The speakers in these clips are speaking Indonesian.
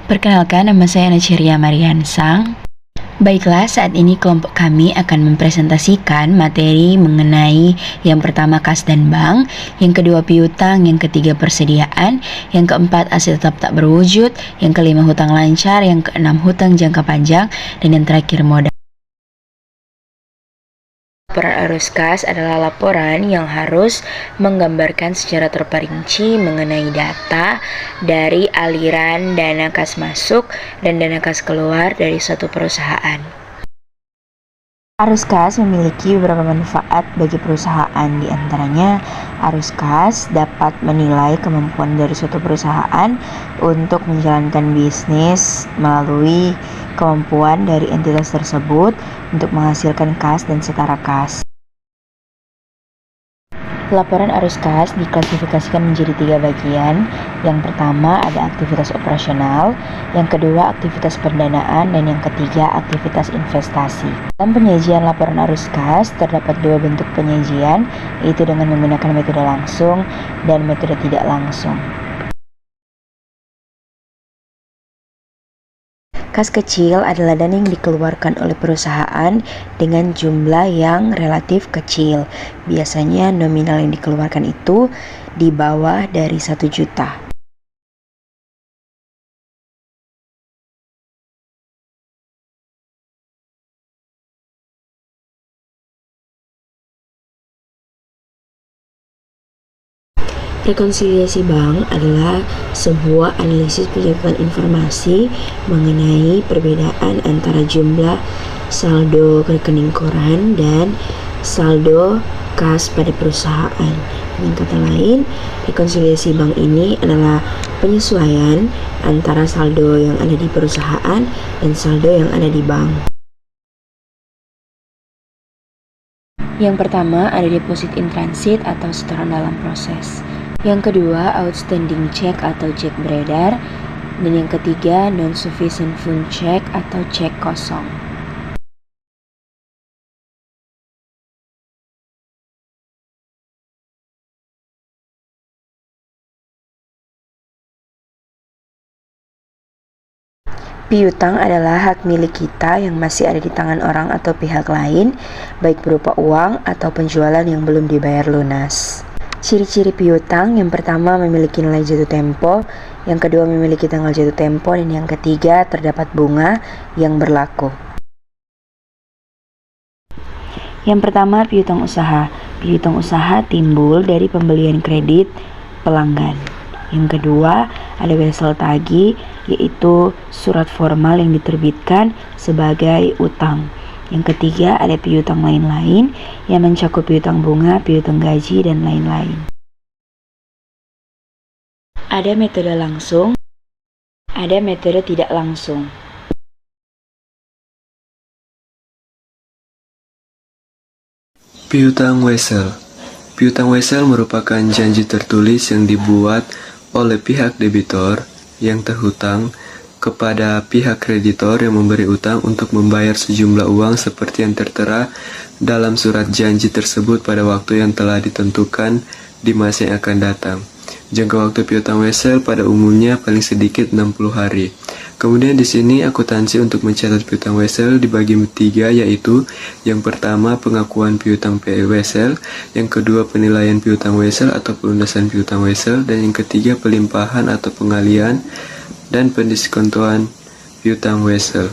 Perkenalkan, nama saya Naciria Mariansang. Baiklah, saat ini kelompok kami akan mempresentasikan materi mengenai yang pertama kas dan bank, yang kedua piutang, yang ketiga persediaan, yang keempat aset tetap tak berwujud, yang kelima hutang lancar, yang keenam hutang jangka panjang, dan yang terakhir modal. Laporan arus kas adalah laporan yang harus menggambarkan secara terperinci mengenai data dari aliran dana kas masuk dan dana kas keluar dari suatu perusahaan. Arus kas memiliki beberapa manfaat bagi perusahaan, di antaranya arus kas dapat menilai kemampuan dari suatu perusahaan untuk menjalankan bisnis melalui kemampuan dari entitas tersebut untuk menghasilkan kas dan setara kas. Laporan arus kas diklasifikasikan menjadi 3 bagian. Yang pertama ada aktivitas operasional, yang kedua aktivitas pendanaan, dan yang ketiga aktivitas investasi. Dalam penyajian laporan arus kas terdapat 2 bentuk penyajian, yaitu dengan menggunakan metode langsung dan metode tidak langsung. Kas kecil adalah dana yang dikeluarkan oleh perusahaan dengan jumlah yang relatif kecil. Biasanya nominal yang dikeluarkan itu di bawah dari 1 juta. Rekonsiliasi bank adalah sebuah analisis pencatatan informasi mengenai perbedaan antara jumlah saldo rekening koran dan saldo kas pada perusahaan. Dengan kata lain, rekonsiliasi bank ini adalah penyesuaian antara saldo yang ada di perusahaan dan saldo yang ada di bank. Yang pertama ada deposit in transit atau setoran dalam proses. Yang kedua, outstanding check atau cek beredar. Dan yang ketiga, non-sufficient fund check atau cek kosong. Piutang adalah hak milik kita yang masih ada di tangan orang atau pihak lain, baik berupa uang atau penjualan yang belum dibayar lunas. Ciri-ciri piutang, yang pertama memiliki nilai jatuh tempo, yang kedua memiliki tanggal jatuh tempo, dan yang ketiga terdapat bunga yang berlaku. Yang pertama, piutang usaha. Piutang usaha timbul dari pembelian kredit pelanggan. Yang kedua, ada wesel tagih, yaitu surat formal yang diterbitkan sebagai utang. Yang ketiga, ada piutang lain-lain yang mencakup piutang bunga, piutang gaji, dan lain-lain. Ada metode langsung, ada metode tidak langsung. Piutang wesel. Piutang wesel merupakan janji tertulis yang dibuat oleh pihak debitor yang terhutang kepada pihak kreditor yang memberi utang untuk membayar sejumlah uang seperti yang tertera dalam surat janji tersebut pada waktu yang telah ditentukan di masa yang akan datang. Jangka waktu piutang wesel pada umumnya paling sedikit 60 hari. Kemudian di sini akuntansi untuk mencatat piutang wesel dibagi 3, yaitu yang pertama pengakuan piutang wesel, yang kedua penilaian piutang wesel atau pelunasan piutang wesel, dan yang ketiga pelimpahan atau pengalian dan pendiskontoan piutang wesel.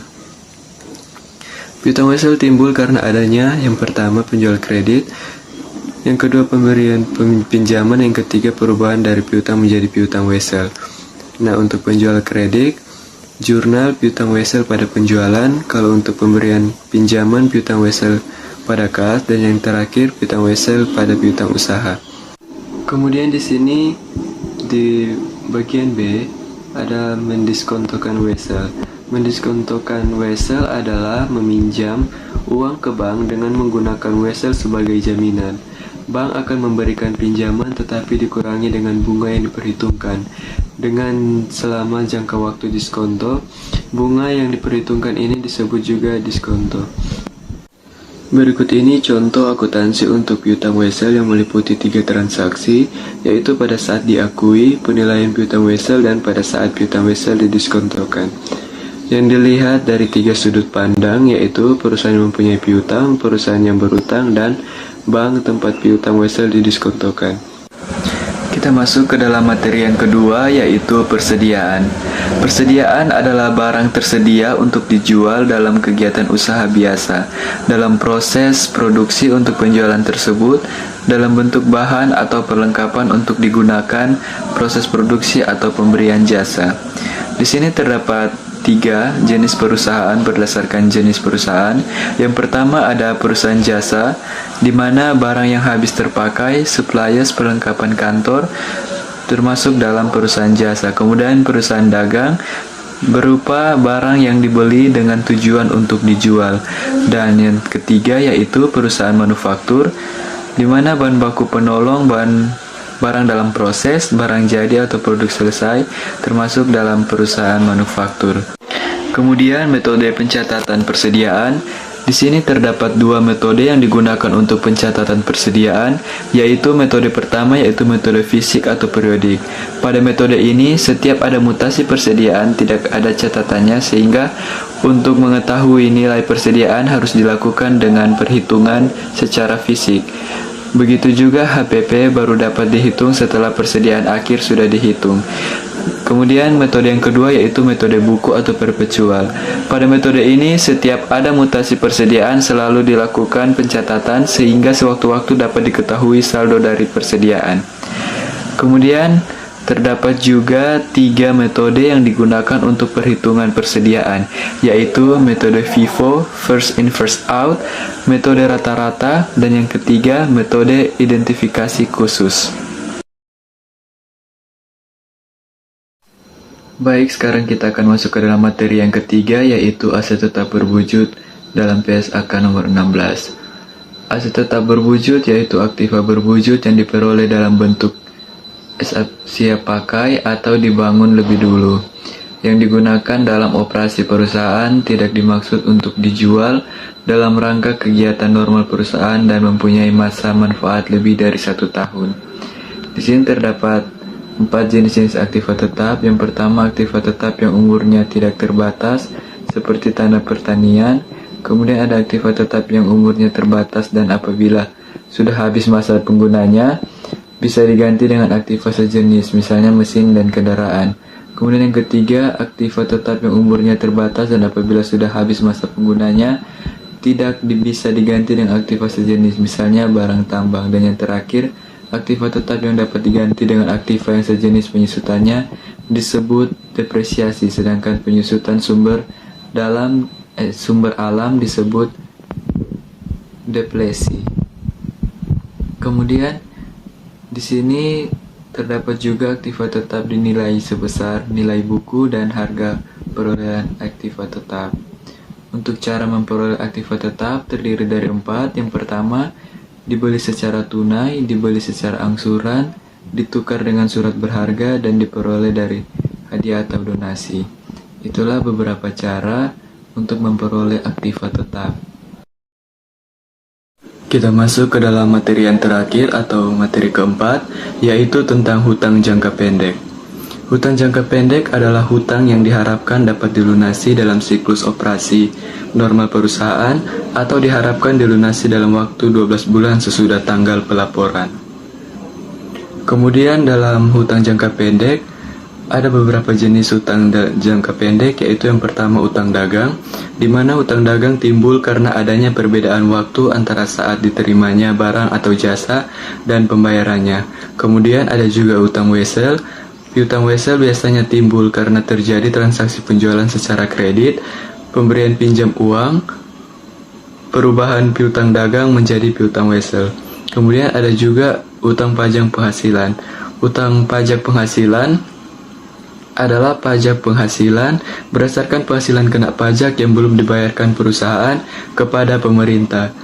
Piutang wesel timbul karena adanya yang pertama penjual kredit, yang kedua pemberian pinjaman, yang ketiga perubahan dari piutang menjadi piutang wesel. Nah, untuk penjual kredit, jurnal piutang wesel pada penjualan, kalau untuk pemberian pinjaman piutang wesel pada kas, dan yang terakhir piutang wesel pada piutang usaha. Kemudian di sini di bagian B ada mendiskontokan wesel. Mendiskontokan wesel adalah meminjam uang ke bank dengan menggunakan wesel sebagai jaminan. Bank akan memberikan pinjaman tetapi dikurangi dengan bunga yang diperhitungkan. Dengan selama jangka waktu diskonto, bunga yang diperhitungkan ini disebut juga diskonto. Berikut ini contoh akuntansi untuk piutang wesel yang meliputi 3 transaksi, yaitu pada saat diakui, penilaian piutang wesel, dan pada saat piutang wesel didiskontokan. Yang dilihat dari 3 sudut pandang, yaitu perusahaan yang mempunyai piutang, perusahaan yang berutang, dan bank tempat piutang wesel didiskontokan. Kita masuk ke dalam materi yang kedua, yaitu persediaan. Persediaan adalah barang tersedia untuk dijual dalam kegiatan usaha biasa, dalam proses produksi untuk penjualan tersebut, dalam bentuk bahan atau perlengkapan untuk digunakan proses produksi atau pemberian jasa. Di sini terdapat 3 jenis perusahaan berdasarkan jenis perusahaan. Yang pertama ada perusahaan jasa, di mana barang yang habis terpakai, supplies, perlengkapan kantor, termasuk dalam perusahaan jasa. Kemudian perusahaan dagang, berupa barang yang dibeli dengan tujuan untuk dijual. Dan yang ketiga yaitu perusahaan manufaktur, di mana bahan baku penolong, barang dalam proses, barang jadi atau produk selesai, termasuk dalam perusahaan manufaktur. Kemudian metode pencatatan persediaan. Di sini terdapat 2 metode yang digunakan untuk pencatatan persediaan, yaitu metode pertama yaitu metode fisik atau periodik. Pada metode ini, setiap ada mutasi persediaan tidak ada catatannya, sehingga untuk mengetahui nilai persediaan harus dilakukan dengan perhitungan secara fisik. Begitu juga HPP baru dapat dihitung setelah persediaan akhir sudah dihitung. Kemudian metode yang kedua yaitu metode buku atau perpetual. Pada metode ini setiap ada mutasi persediaan selalu dilakukan pencatatan sehingga sewaktu-waktu dapat diketahui saldo dari persediaan. Kemudian terdapat juga 3 metode yang digunakan untuk perhitungan persediaan, yaitu metode FIFO, first in first out, metode rata-rata, dan yang ketiga metode identifikasi khusus. Baik, sekarang kita akan masuk ke dalam materi yang ketiga, yaitu aset tetap berwujud dalam PSAK nomor 16. Aset tetap berwujud yaitu aktiva berwujud yang diperoleh dalam bentuk siap pakai atau dibangun lebih dulu, yang digunakan dalam operasi perusahaan, tidak dimaksud untuk dijual dalam rangka kegiatan normal perusahaan dan mempunyai masa manfaat lebih dari 1 tahun. Di sini terdapat 4 jenis-jenis aktiva tetap. Yang pertama, aktiva tetap yang umurnya tidak terbatas seperti tanah pertanian. Kemudian ada aktiva tetap yang umurnya terbatas dan apabila sudah habis masa penggunanya bisa diganti dengan aktiva sejenis, misalnya mesin dan kendaraan. Kemudian yang ketiga, aktiva tetap yang umurnya terbatas dan apabila sudah habis masa penggunanya tidak bisa diganti dengan aktiva sejenis, misalnya barang tambang. Dan yang terakhir, aktiva tetap yang dapat diganti dengan aktiva yang sejenis penyusutannya disebut depresiasi, sedangkan penyusutan sumber alam disebut depresi. Kemudian di sini terdapat juga aktiva tetap dinilai sebesar nilai buku dan harga perolehan aktiva tetap. Untuk cara memperoleh aktiva tetap terdiri dari 4. Yang pertama, dibeli secara tunai, dibeli secara angsuran, ditukar dengan surat berharga, dan diperoleh dari hadiah atau donasi. Itulah beberapa cara untuk memperoleh aktiva tetap. Kita masuk ke dalam materi yang terakhir atau materi keempat, yaitu tentang hutang jangka pendek. Hutang jangka pendek adalah hutang yang diharapkan dapat dilunasi dalam siklus operasi normal perusahaan atau diharapkan dilunasi dalam waktu 12 bulan sesudah tanggal pelaporan. Kemudian dalam hutang jangka pendek ada beberapa jenis hutang jangka pendek, yaitu yang pertama utang dagang, di mana utang dagang timbul karena adanya perbedaan waktu antara saat diterimanya barang atau jasa dan pembayarannya. Kemudian ada juga utang wesel. Piutang wesel biasanya timbul karena terjadi transaksi penjualan secara kredit, pemberian pinjam uang, perubahan piutang dagang menjadi piutang wesel. Kemudian ada juga utang pajak penghasilan. Utang pajak penghasilan adalah pajak penghasilan berdasarkan penghasilan kena pajak yang belum dibayarkan perusahaan kepada pemerintah.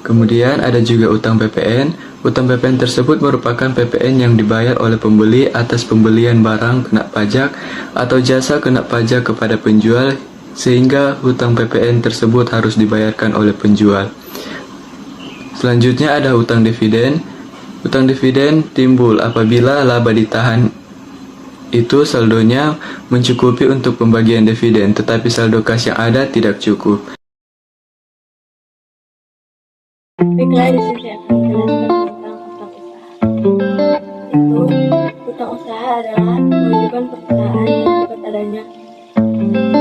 Kemudian ada juga utang PPN. Utang PPN tersebut merupakan PPN yang dibayar oleh pembeli atas pembelian barang kena pajak atau jasa kena pajak kepada penjual, sehingga hutang PPN tersebut harus dibayarkan oleh penjual. Selanjutnya ada utang dividen. Utang dividen timbul apabila laba ditahan itu saldonya mencukupi untuk pembagian dividen, tetapi saldo kas yang ada tidak cukup. Baiklah, di sini saya akan menjelaskan tentang utang usaha. Utang usaha adalah kewajiban perusahaan yang dapat adanya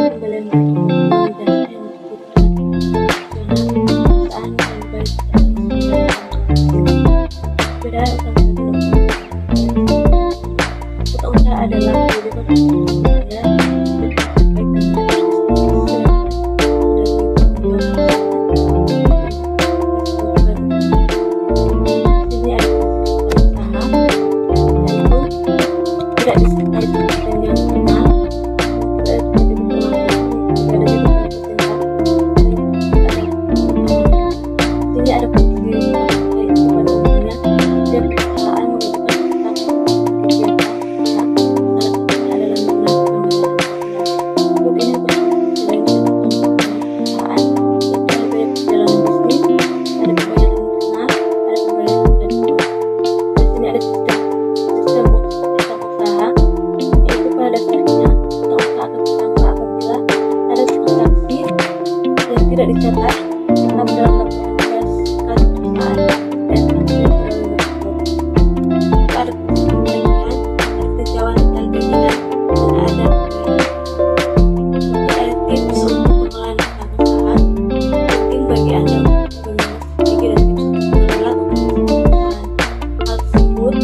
pembelian barang dan jasa yang dibutuhkan perusahaan yang baik beda utang usaha adalah kewajiban perusahaan tidak dicatat dalam laporan kas perusahaan dan ada pembagian, ada kejauhan dan gajian, dan ada tips untuk pengelolaan usaha. Penting bagi Anda untuk memiliki dan tips untuk mengelola usaha. Hal tersebut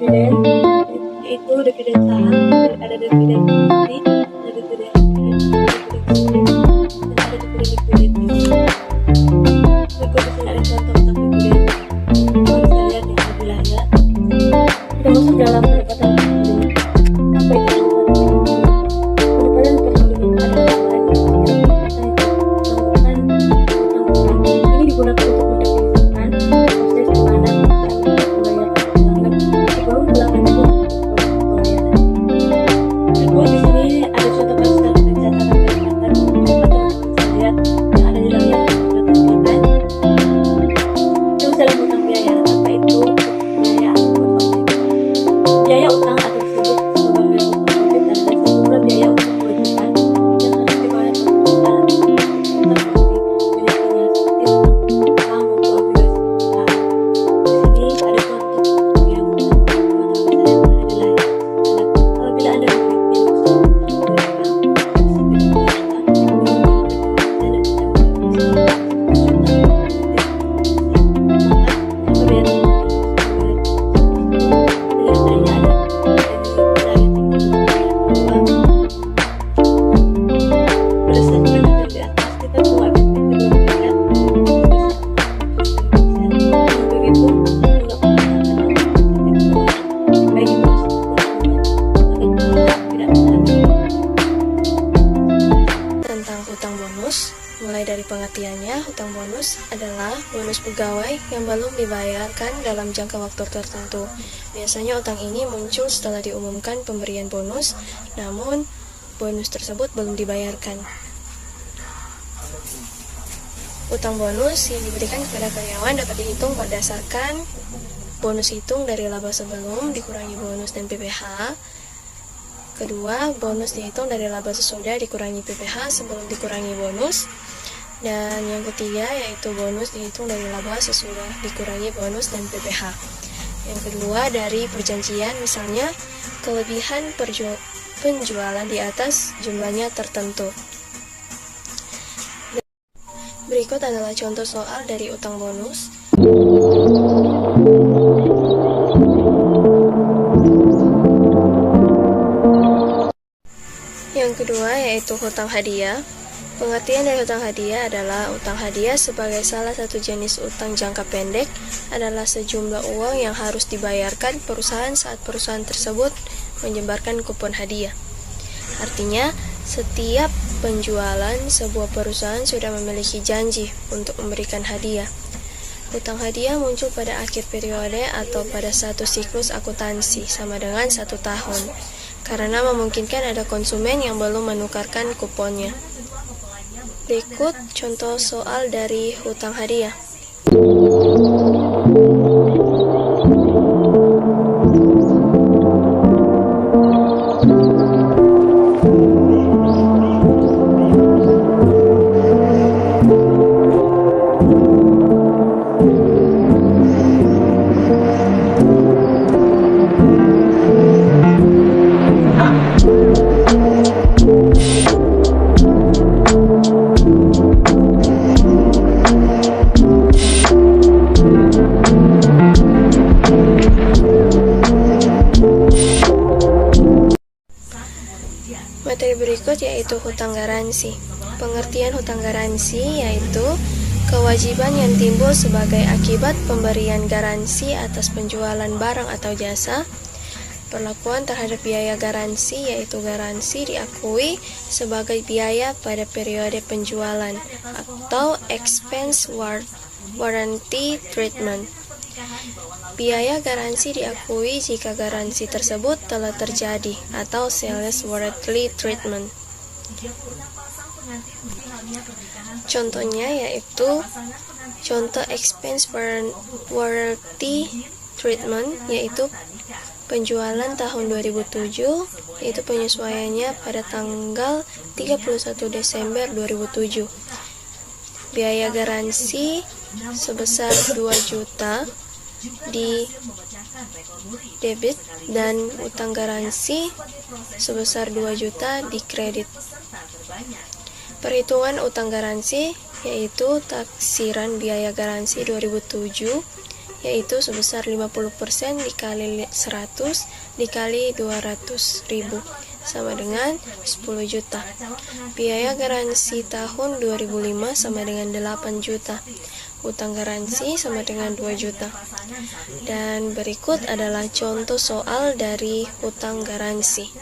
dividen, yaitu dividen saham, ada dividen equity, ada dividen dan ada dividen liquidity. Berikut di sini ada contoh utang dividen. Teman bisa lihat yang lebih layar. Kita masuk dalam pendapatan persalinan. Apa itu pendapatan persalinan? Adalah lain tanggungan utang. Ini digunakan untuk mendefinisikan proses di mana perusahaan membayar sebelum bulan itu pelayanan. Berikut di sini ada contoh kasus dalam pencatatan pendapatan atau bisa lihat yang ada di layar sudah terlihat. Terus dalam utang biaya, apa itu biaya biaya utang atau disebut sebagai utang wajib adalah sejumlah biaya untuk kewajiban yang harus dibayar oleh perusahaan utang seperti milikinya seperti utang maupun obligasi perusahaan. Di sini ada contoh yang teman-teman bisa lihat yang ada di layar. Apabila Anda memiliki utang Tentang hutang bonus, mulai dari pengertiannya, hutang bonus adalah bonus pegawai yang belum dibayarkan dalam jangka waktu tertentu. Biasanya hutang ini muncul setelah diumumkan pemberian bonus, namun bonus tersebut belum dibayarkan. Hutang bonus yang diberikan kepada karyawan dapat dihitung berdasarkan bonus hitung dari laba sebelum dikurangi bonus dan PPh. Kedua, bonus dihitung dari laba sesudah dikurangi PPh sebelum dikurangi bonus. Dan yang ketiga yaitu bonus dihitung dari laba sesudah dikurangi bonus dan PPh. Yang kedua dari perjanjian, misalnya kelebihan penjualan di atas jumlahnya tertentu. Berikut adalah contoh soal dari utang bonus. Yang kedua yaitu hutang hadiah. Pengertian dari hutang hadiah adalah utang hadiah sebagai salah satu jenis utang jangka pendek adalah sejumlah uang yang harus dibayarkan perusahaan saat perusahaan tersebut menyebarkan kupon hadiah. Artinya, setiap penjualan sebuah perusahaan sudah memiliki janji untuk memberikan hadiah. Hutang hadiah muncul pada akhir periode atau pada satu siklus akuntansi sama dengan 1 tahun. Karena memungkinkan ada konsumen yang belum menukarkan kuponnya. Berikut contoh soal dari hutang hadiah. Materi berikut yaitu hutang garansi. Pengertian hutang garansi yaitu kewajiban yang timbul sebagai akibat pemberian garansi atas penjualan barang atau jasa. Perlakuan terhadap biaya garansi yaitu garansi diakui sebagai biaya pada periode penjualan atau expense warranty treatment. Biaya garansi diakui jika garansi tersebut telah terjadi atau sales warranty treatment. Contohnya yaitu contoh expense warranty treatment yaitu penjualan tahun 2007 yaitu penyesuaiannya pada tanggal 31 Desember 2007. Biaya garansi sebesar 2 juta di debit dan utang garansi sebesar 2 juta di kredit. Perhitungan utang garansi yaitu taksiran biaya garansi 2007 yaitu sebesar 50% dikali 100 dikali 200.000 sama dengan 10 juta. Biaya garansi tahun 2005 sama dengan 8 juta. Utang garansi sama dengan 2 juta. Dan berikut adalah contoh soal dari utang garansi.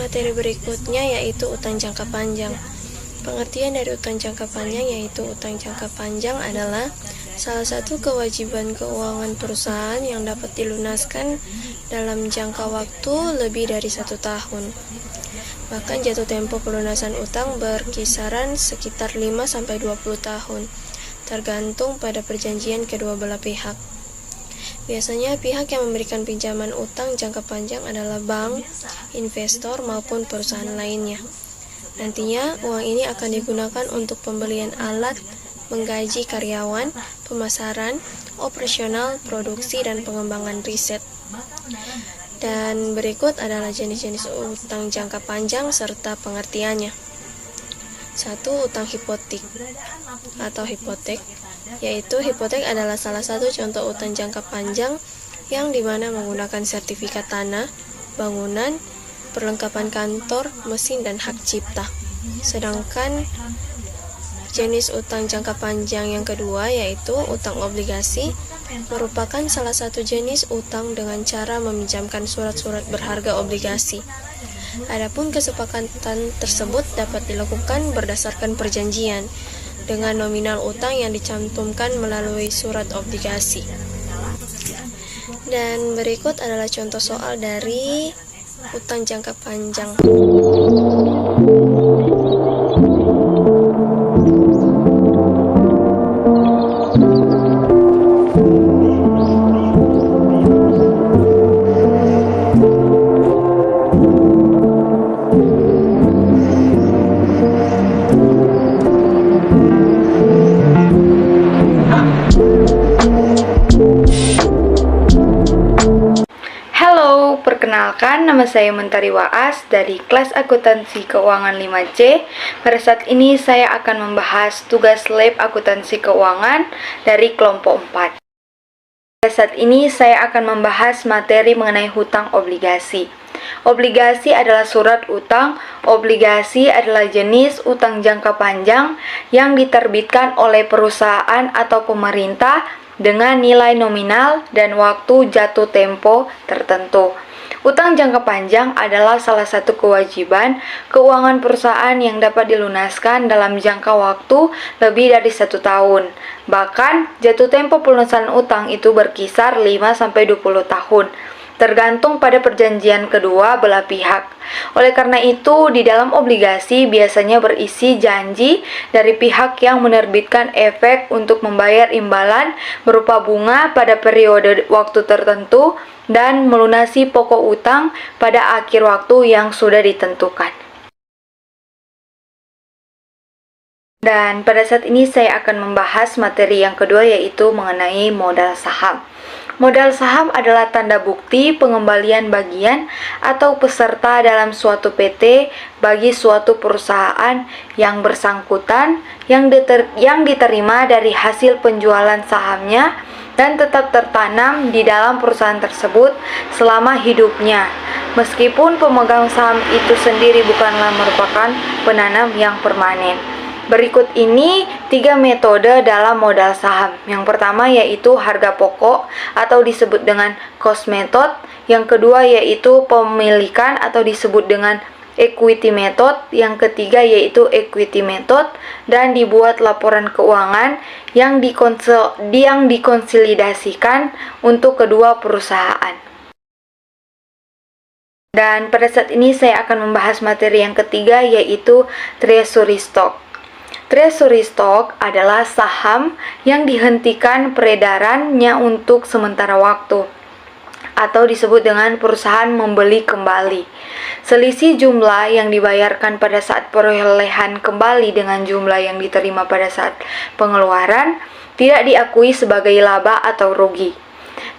Materi berikutnya yaitu utang jangka panjang. Pengertian dari utang jangka panjang yaitu utang jangka panjang adalah salah satu kewajiban keuangan perusahaan yang dapat dilunaskan dalam jangka waktu lebih dari 1 tahun. Bahkan jatuh tempo pelunasan utang berkisaran sekitar 5-20 tahun, tergantung pada perjanjian kedua belah pihak. Biasanya pihak yang memberikan pinjaman utang jangka panjang adalah bank, investor, maupun perusahaan lainnya. Nantinya, uang ini akan digunakan untuk pembelian alat, menggaji karyawan, pemasaran, operasional, produksi, dan pengembangan riset. Dan berikut adalah jenis-jenis utang jangka panjang serta pengertiannya. 1. Utang hipotek atau hipotek, yaitu hipotek adalah salah satu contoh utang jangka panjang yang dimana menggunakan sertifikat tanah, bangunan, perlengkapan kantor, mesin, dan hak cipta. Sedangkan jenis utang jangka panjang yang kedua yaitu utang obligasi, merupakan salah satu jenis utang dengan cara meminjamkan surat-surat berharga obligasi. Adapun kesepakatan tersebut dapat dilakukan berdasarkan perjanjian dengan nominal utang yang dicantumkan melalui surat obligasi. Dan berikut adalah contoh soal dari utang jangka panjang. Perkenalkan, nama saya Mentari Waas dari kelas akuntansi keuangan 5C. Pada saat ini saya akan membahas tugas lab akuntansi keuangan dari kelompok 4. Pada saat ini saya akan membahas materi mengenai hutang obligasi. Obligasi adalah surat utang. Obligasi adalah jenis utang jangka panjang yang diterbitkan oleh perusahaan atau pemerintah dengan nilai nominal dan waktu jatuh tempo tertentu. Utang jangka panjang adalah salah satu kewajiban keuangan perusahaan yang dapat dilunaskan dalam jangka waktu lebih dari 1 tahun. Bahkan, jatuh tempo pelunasan utang itu berkisar 5-20 tahun, tergantung pada perjanjian kedua belah pihak. Oleh karena itu, di dalam obligasi biasanya berisi janji dari pihak yang menerbitkan efek untuk membayar imbalan berupa bunga pada periode waktu tertentu dan melunasi pokok utang pada akhir waktu yang sudah ditentukan. Dan pada saat ini saya akan membahas materi yang kedua yaitu mengenai modal saham. Modal saham adalah tanda bukti pengembalian bagian atau peserta dalam suatu PT bagi suatu perusahaan yang bersangkutan yang diterima dari hasil penjualan sahamnya dan tetap tertanam di dalam perusahaan tersebut selama hidupnya, meskipun pemegang saham itu sendiri bukanlah merupakan penanam yang permanen. Berikut ini 3 metode dalam modal saham. Yang pertama yaitu harga pokok atau disebut dengan cost method. Yang kedua yaitu pemilikan atau disebut dengan equity method. Yang ketiga yaitu equity method, dan dibuat laporan keuangan yang dikonsolidasikan untuk kedua perusahaan. Dan pada saat ini saya akan membahas materi yang ketiga yaitu treasury stock. Treasury stock adalah saham yang dihentikan peredarannya untuk sementara waktu. atau disebut dengan perusahaan membeli kembali. Selisih jumlah yang dibayarkan pada saat perolehan kembali dengan jumlah yang diterima pada saat pengeluaran tidak diakui sebagai laba atau rugi,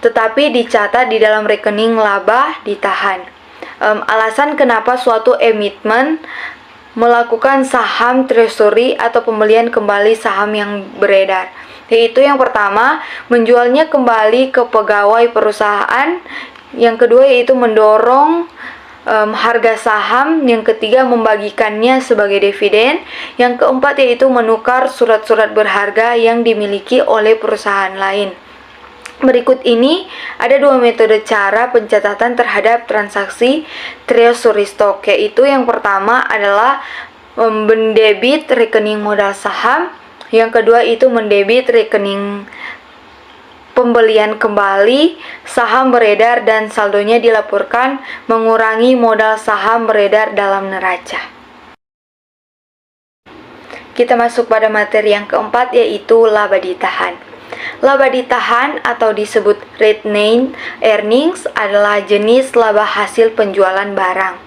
tetapi dicatat di dalam rekening laba ditahan. Alasan kenapa suatu emiten melakukan saham treasury atau pembelian kembali saham yang beredar, yaitu yang pertama, menjualnya kembali ke pegawai perusahaan. Yang kedua yaitu mendorong harga saham. Yang ketiga membagikannya sebagai dividen. Yang keempat yaitu menukar surat-surat berharga yang dimiliki oleh perusahaan lain. Berikut ini ada dua metode cara pencatatan terhadap transaksi treasury stock, yaitu yang pertama adalah mendebit rekening modal saham. Yang kedua itu mendebit rekening pembelian kembali saham beredar dan saldonya dilaporkan mengurangi modal saham beredar dalam neraca. Kita masuk pada materi yang keempat, yaitu laba ditahan. Laba ditahan atau disebut retained earnings adalah jenis laba hasil penjualan barang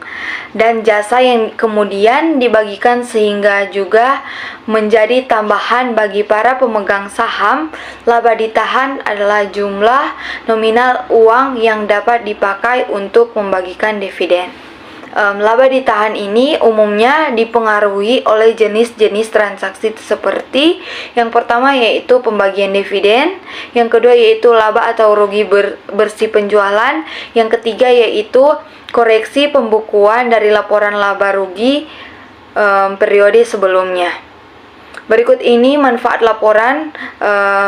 dan jasa yang kemudian dibagikan sehingga juga menjadi tambahan bagi para pemegang saham. Laba ditahan adalah jumlah nominal uang yang dapat dipakai untuk membagikan dividen. Laba ditahan ini umumnya dipengaruhi oleh jenis-jenis transaksi seperti yang pertama yaitu pembagian dividen, yang kedua yaitu laba atau rugi bersih penjualan, yang ketiga yaitu koreksi pembukuan dari laporan laba rugi periode sebelumnya. Berikut ini manfaat laporan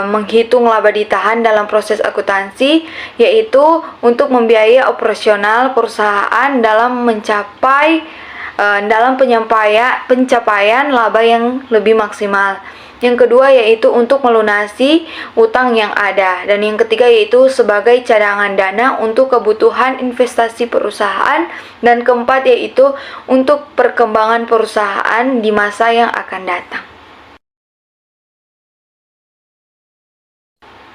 menghitung laba ditahan dalam proses akuntansi, yaitu untuk membiayai operasional perusahaan dalam pencapaian laba yang lebih maksimal. Yang kedua yaitu untuk melunasi utang yang ada, dan yang ketiga yaitu sebagai cadangan dana untuk kebutuhan investasi perusahaan, dan keempat yaitu untuk perkembangan perusahaan di masa yang akan datang.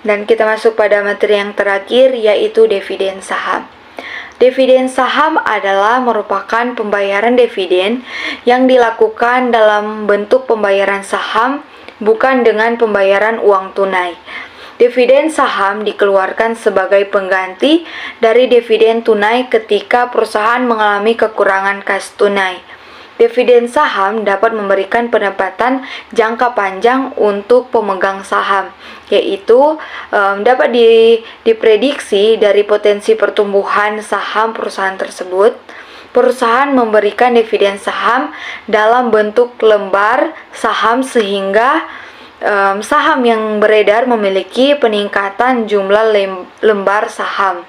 Dan kita masuk pada materi yang terakhir, yaitu dividen saham. Dividen saham adalah merupakan pembayaran dividen yang dilakukan dalam bentuk pembayaran saham, bukan dengan pembayaran uang tunai. Dividen saham dikeluarkan sebagai pengganti dari dividen tunai ketika perusahaan mengalami kekurangan kas tunai. Dividen saham dapat memberikan pendapatan jangka panjang untuk pemegang saham, yaitu dapat diprediksi dari potensi pertumbuhan saham perusahaan tersebut. Perusahaan memberikan dividen saham dalam bentuk lembar saham sehingga saham yang beredar memiliki peningkatan jumlah lembar saham.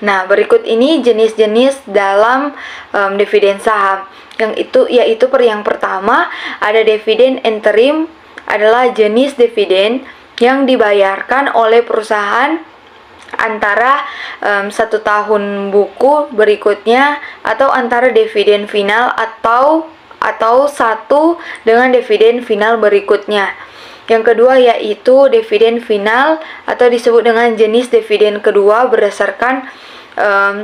Nah, berikut ini jenis-jenis dalam dividen saham. Yaitu yang pertama ada dividen interim, adalah jenis dividen yang dibayarkan oleh perusahaan antara 1 tahun buku berikutnya, atau antara dividen final atau satu dengan dividen final berikutnya. Yang kedua yaitu dividen final atau disebut dengan jenis dividen kedua berdasarkan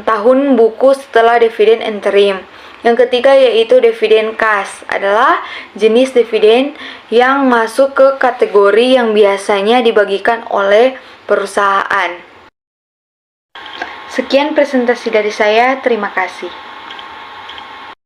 tahun buku setelah dividen interim. Yang ketiga yaitu dividen kas, adalah jenis dividen yang masuk ke kategori yang biasanya dibagikan oleh perusahaan. Sekian presentasi dari saya, terima kasih.